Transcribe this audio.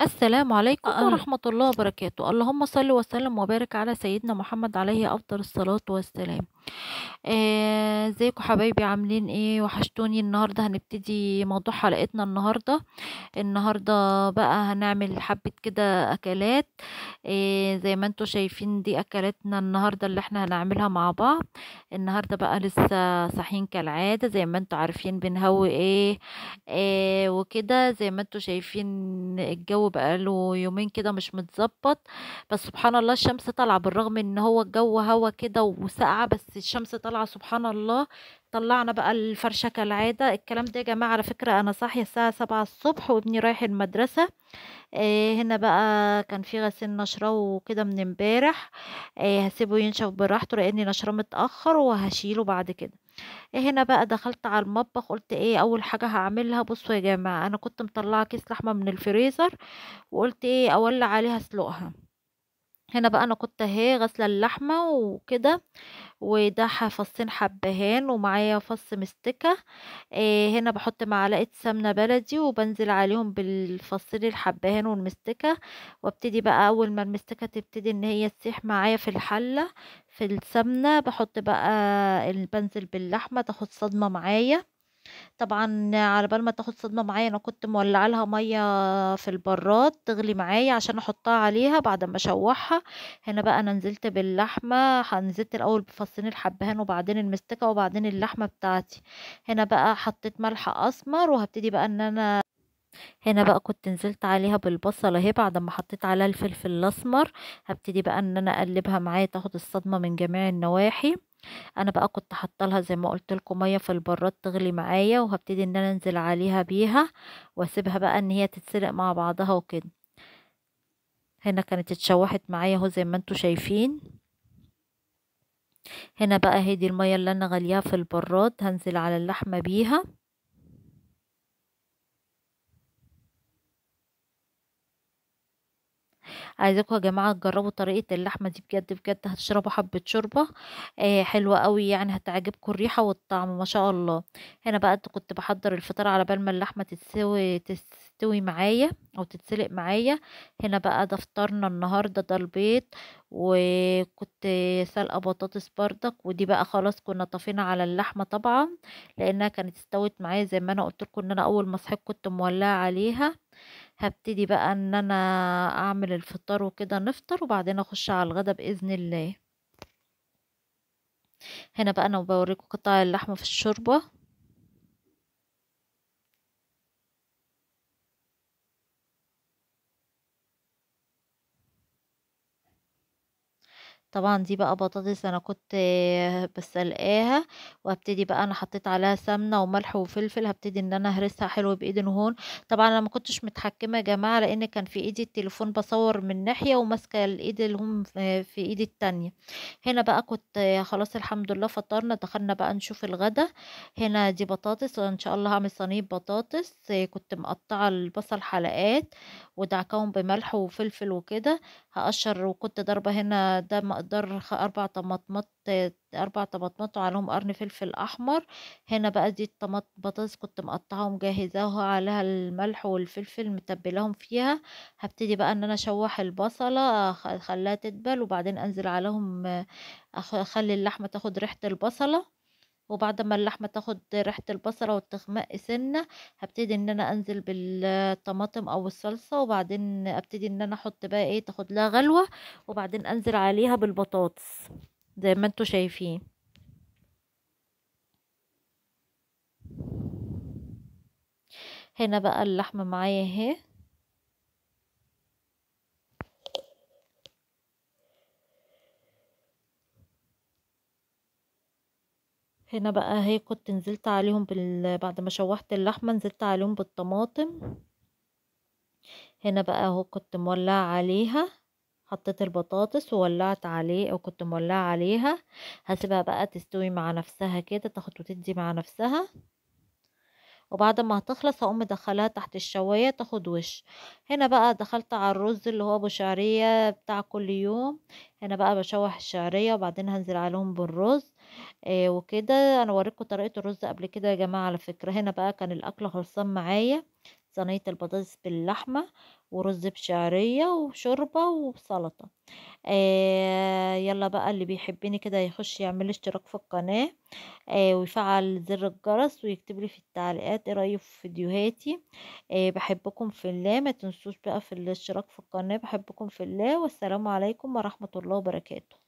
السلام عليكم أل ورحمة الله وبركاته. اللهم صل وسلم وبارك على سيدنا محمد عليه أفضل الصلاة والسلام. ازيكم حبايبي، عاملين ايه؟ وحشتوني. النهاردة هنبتدي موضوع حلقتنا النهاردة بقى هنعمل حبة كده أكلات. زي ما انتوا شايفين دي أكلاتنا النهاردة اللي احنا هنعملها مع بعض. النهاردة بقى لسه صاحيين كالعادة، زي ما انتوا عارفين بنهوي ايه. وكده زي ما انتوا شايفين الجو بقى له يومين كده مش متظبط. بس سبحان الله الشمس طالعة، بالرغم ان هو الجو هوا كده وسقعة، بس الشمس طالعة سبحان الله. طلعنا بقى الفرشة كالعادة. الكلام ده يا جماعة على فكرة أنا صاحية الساعة 7 الصبح وابني رايح المدرسة. هنا بقى كان في غسيل نشره وكده من امبارح. هسيبه ينشف براحته لاني نشره متأخر وهشيله بعد كده. هنا بقى دخلت على المطبخ، قلت ايه اول حاجة هعملها؟ بصوا يا جماعة، انا كنت مطلعة كيس لحمة من الفريزر وقلت ايه اولع عليها اسلقها. هنا بقى انا كنت اهي غاسله اللحمه وكده، وده فصين حبهان ومعايا فص مستكه. هنا بحط معلقه سمنه بلدي وبنزل عليهم بالفصين الحبهان والمستكه. وابتدي بقى اول ما المستكه تبتدي ان هي تسيح معايا في الحله في السمنه، بحط بقى بنزل باللحمه تاخد صدمه معايا. طبعا على بال ما تاخد صدمة معايا انا كنت مولعه لها ميه في البراد تغلي معايا عشان احطها عليها بعد ما اشوحها. هنا بقى انا نزلت باللحمه، نزلت الاول بفصين الحبهان وبعدين المستكه وبعدين اللحمه بتاعتي. هنا بقى حطيت ملح اسمر وهبتدي بقى ان انا هنا بقى كنت نزلت عليها بالبصل اهي بعد ما حطيت عليها الفلفل الاسمر. هبتدي بقى ان انا اقلبها معايا تاخد الصدمه من جميع النواحي. انا بقى كنت حاطه لها زي ما قلت لكم ميه في البراد تغلي معايا، وهبتدي ان انا انزل عليها بيها واسيبها بقى ان هي تتسلق مع بعضها وكده. هنا كانت اتشوحت معايا اهو زي ما انتوا شايفين. هنا بقى هي دي الميه اللي انا غليها في البراد هنزل على اللحمه بيها. عايزاكم يا جماعة تجربوا طريقة اللحمة دي، بجد بجد هتشربوا حبة شوربة حلوة قوي، يعني هتعجبكم الريحة والطعم ما شاء الله. هنا بقى كنت بحضر الفطار على بال ما اللحمة تستوي معايا او تتسلق معايا. هنا بقى ده فطارنا النهاردة، ده البيض. وكنت سلقة بطاطس بردك، ودي بقى خلاص كنا طفينا على اللحمة طبعا لانها كانت استوت معايا زي ما انا قلت لكم ان انا اول ما صحيت كنت مولعة عليها. هبتدي بقى ان انا اعمل الفطار وكده نفطر وبعدين اخش على الغدا باذن الله. هنا بقى انا بوريكم قطع اللحمه في الشوربه. طبعا دي بقى بطاطس انا كنت بسلقاها، وهبتدي بقى انا حطيت عليها سمنه وملح وفلفل، هبتدي ان انا اهرسها حلو بايدي نهون. طبعا انا ما كنتش متحكمه يا جماعه لان كان في ايدي التليفون بصور من ناحيه وماسكه الايد اللي هم في ايدي التانية. هنا بقى كنت خلاص الحمد لله فطرنا، دخلنا بقى نشوف الغدا. هنا دي بطاطس وان شاء الله هعمل صينيه بطاطس. كنت مقطعه البصل حلقات ودعكهم بملح وفلفل وكده. هقشر وكنت ضاربة هنا ده مقدار 4 طماطمات. 4 طماطمات وعليهم قرن فلفل أحمر. هنا بقى دي الطماط بطاطس كنت مقطعة ومجهزاها عليها الملح والفلفل متبلاهم فيها. هبتدي بقى ان انا اشوح البصلة اخليها تدبل وبعدين انزل عليهم اخلي اللحمة تاخد ريحة البصلة. وبعد ما اللحمة تاخد ريحة البصلة وتغمق سنة هبتدي ان انا انزل بالطماطم او الصلصة، وبعدين ابتدي ان انا احط بقى ايه تاخد لها غلوة، وبعدين انزل عليها بالبطاطس زي ما انتوا شايفين. هنا بقى اللحمة معايا اهي. هنا بقى اهي كنت نزلت عليهم بعد ما شوحت اللحمة نزلت عليهم بالطماطم. هنا بقى اهو كنت مولعة عليها، حطيت البطاطس وولعت عليه او كنت مولعة عليها. هسيبها بقى تستوي مع نفسها كده تاخد وتدي مع نفسها، وبعد ما هتخلص هقوم مدخلها تحت الشواية تاخد وش. هنا بقى دخلت على الرز اللي هو ابو شعرية بتاع كل يوم. هنا بقى بشوح الشعرية وبعدين هنزل عليهم بالرز. وكده انا وريتكم طريقة الرز قبل كده يا جماعة على فكرة. هنا بقى كان الاكل خلصان معايا صينية البطاطس باللحمة ورز بشعرية وشوربة وسلطة. يلا بقى اللي بيحبني كده يخش يعمل اشتراك في القناة، ويفعل زر الجرس ويكتب لي في التعليقات ايه رأيه في فيديوهاتي. بحبكم في الله، ما تنسوش بقى في الاشتراك في القناة. بحبكم في الله، والسلام عليكم ورحمة الله وبركاته.